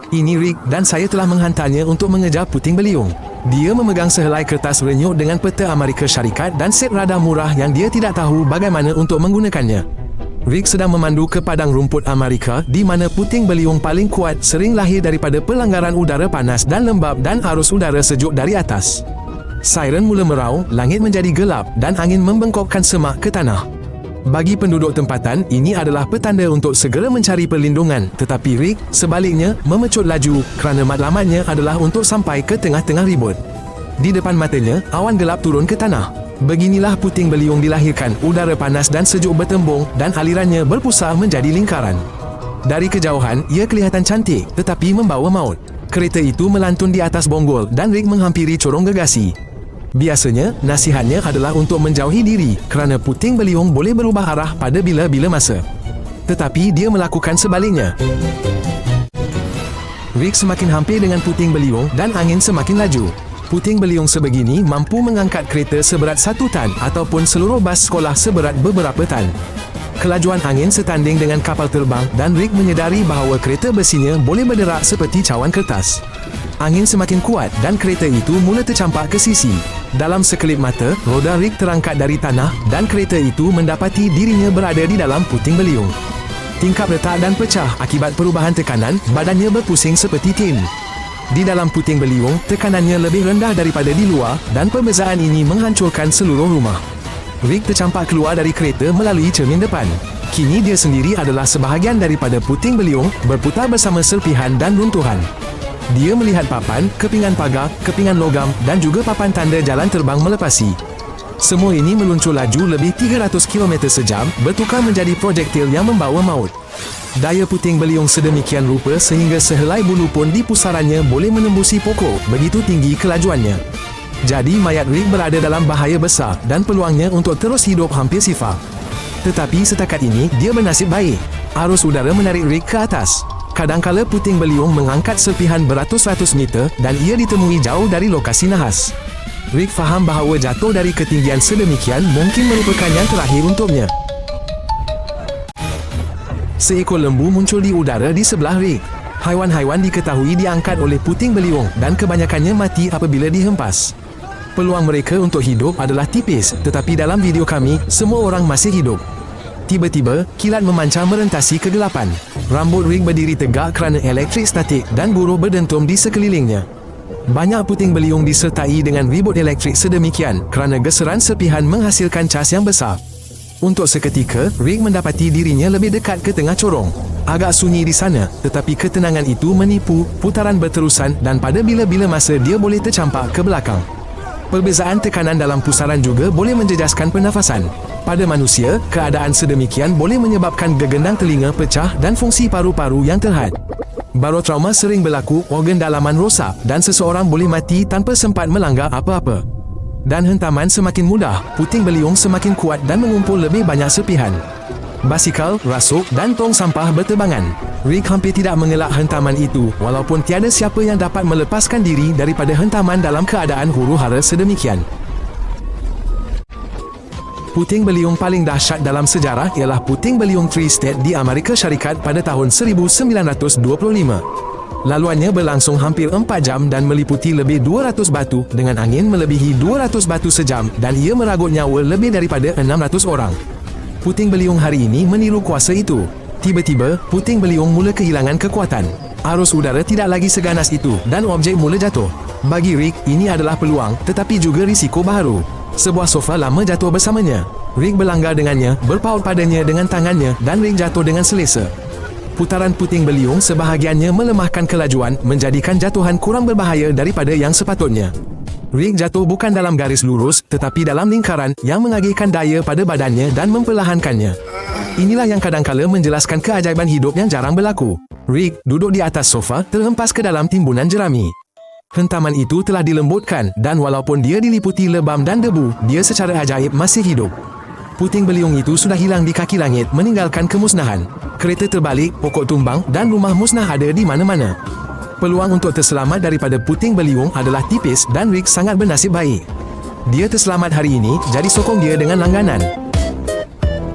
Ini Rick dan saya telah menghantarnya untuk mengejar puting beliung. Dia memegang sehelai kertas renyuk dengan peta Amerika Syarikat dan set radar murah yang dia tidak tahu bagaimana untuk menggunakannya. Rick sedang memandu ke padang rumput Amerika di mana puting beliung paling kuat sering lahir daripada pelanggaran udara panas dan lembap dan arus udara sejuk dari atas. Siren mula meraung, langit menjadi gelap dan angin membengkokkan semak ke tanah. Bagi penduduk tempatan, ini adalah petanda untuk segera mencari perlindungan, tetapi Rick, sebaliknya, memecut laju kerana matlamatnya adalah untuk sampai ke tengah-tengah ribut. Di depan matanya, awan gelap turun ke tanah. Beginilah puting beliung dilahirkan, udara panas dan sejuk bertembung dan alirannya berpusar menjadi lingkaran. Dari kejauhan, ia kelihatan cantik tetapi membawa maut. Kereta itu melantun di atas bonggol dan Rick menghampiri corong gergasi. Biasanya, nasihatnya adalah untuk menjauhi diri kerana puting beliung boleh berubah arah pada bila-bila masa. Tetapi dia melakukan sebaliknya. Rick semakin hampir dengan puting beliung dan angin semakin laju. Puting beliung sebegini mampu mengangkat kereta seberat 1 tan ataupun seluruh bas sekolah seberat beberapa tan. Kelajuan angin setanding dengan kapal terbang dan Rick menyedari bahawa kereta besinya boleh berderak seperti cawan kertas. Angin semakin kuat dan kereta itu mula tercampak ke sisi. Dalam sekelip mata, roda Rick terangkat dari tanah dan kereta itu mendapati dirinya berada di dalam puting beliung. Tingkap retak dan pecah akibat perubahan tekanan, badannya berpusing seperti tin. Di dalam puting beliung, tekanannya lebih rendah daripada di luar dan perbezaan ini menghancurkan seluruh rumah. Rick tercampak keluar dari kereta melalui cermin depan. Kini dia sendiri adalah sebahagian daripada puting beliung, berputar bersama serpihan dan runtuhan. Dia melihat papan, kepingan pagar, kepingan logam dan juga papan tanda jalan terbang melepasi. Semua ini meluncur laju lebih 300 km sejam, bertukar menjadi projektil yang membawa maut. Daya puting beliung sedemikian rupa sehingga sehelai bulu pun di pusarannya boleh menembusi pokok, begitu tinggi kelajuannya. Jadi mayat Rick berada dalam bahaya besar dan peluangnya untuk terus hidup hampir sifar. Tetapi setakat ini, dia bernasib baik. Arus udara menarik Rick ke atas. Kadangkala puting beliung mengangkat serpihan beratus-ratus meter dan ia ditemui jauh dari lokasi nahas. Rick faham bahawa jatuh dari ketinggian sedemikian mungkin merupakan yang terakhir untuknya. Seekor lembu muncul di udara di sebelah Rick. Haiwan-haiwan diketahui diangkat oleh puting beliung dan kebanyakannya mati apabila dihempas. Peluang mereka untuk hidup adalah tipis, tetapi dalam video kami, semua orang masih hidup. Tiba-tiba, kilat memancar merentasi kegelapan. Rambut Rick berdiri tegak kerana elektrik statik dan buruh berdentum di sekelilingnya. Banyak puting beliung disertai dengan ribut elektrik sedemikian kerana geseran serpihan menghasilkan cas yang besar. Untuk seketika, Rick mendapati dirinya lebih dekat ke tengah corong. Agak sunyi di sana, tetapi ketenangan itu menipu, putaran berterusan dan pada bila-bila masa dia boleh tercampak ke belakang. Perbezaan tekanan dalam pusaran juga boleh menjejaskan pernafasan. Pada manusia, keadaan sedemikian boleh menyebabkan gegendang telinga pecah dan fungsi paru-paru yang terhad. Barotrauma sering berlaku, organ dalaman rosak dan seseorang boleh mati tanpa sempat melanggar apa-apa. Dan hentaman semakin mudah, puting beliung semakin kuat dan mengumpul lebih banyak serpihan. Basikal, rasuk dan tong sampah berterbangan. Rick hampir tidak mengelak hentaman itu walaupun tiada siapa yang dapat melepaskan diri daripada hentaman dalam keadaan huru-hara sedemikian. Puting beliung paling dahsyat dalam sejarah ialah puting beliung Three State di Amerika Syarikat pada tahun 1925. Laluannya berlangsung hampir 4 jam dan meliputi lebih 200 batu dengan angin melebihi 200 batu sejam dan ia meragut nyawa lebih daripada 600 orang. Puting beliung hari ini meniru kuasa itu. Tiba-tiba, puting beliung mula kehilangan kekuatan. Arus udara tidak lagi seganas itu dan objek mula jatuh. Bagi Rick, ini adalah peluang tetapi juga risiko baharu. Sebuah sofa lama jatuh bersamanya. Rick berlanggar dengannya, berpaut padanya dengan tangannya dan Rick jatuh dengan selesa. Putaran puting beliung sebahagiannya melemahkan kelajuan, menjadikan jatuhan kurang berbahaya daripada yang sepatutnya. Rick jatuh bukan dalam garis lurus tetapi dalam lingkaran yang mengagihkan daya pada badannya dan memperlahankannya. Inilah yang kadangkala menjelaskan keajaiban hidup yang jarang berlaku. Rick duduk di atas sofa terhempas ke dalam timbunan jerami. Hentaman itu telah dilembutkan dan walaupun dia diliputi lebam dan debu, dia secara ajaib masih hidup. Puting beliung itu sudah hilang di kaki langit meninggalkan kemusnahan. Kereta terbalik, pokok tumbang dan rumah musnah ada di mana-mana. Peluang untuk terselamat daripada puting beliung adalah tipis dan Rick sangat bernasib baik. Dia terselamat hari ini, jadi sokong dia dengan langganan.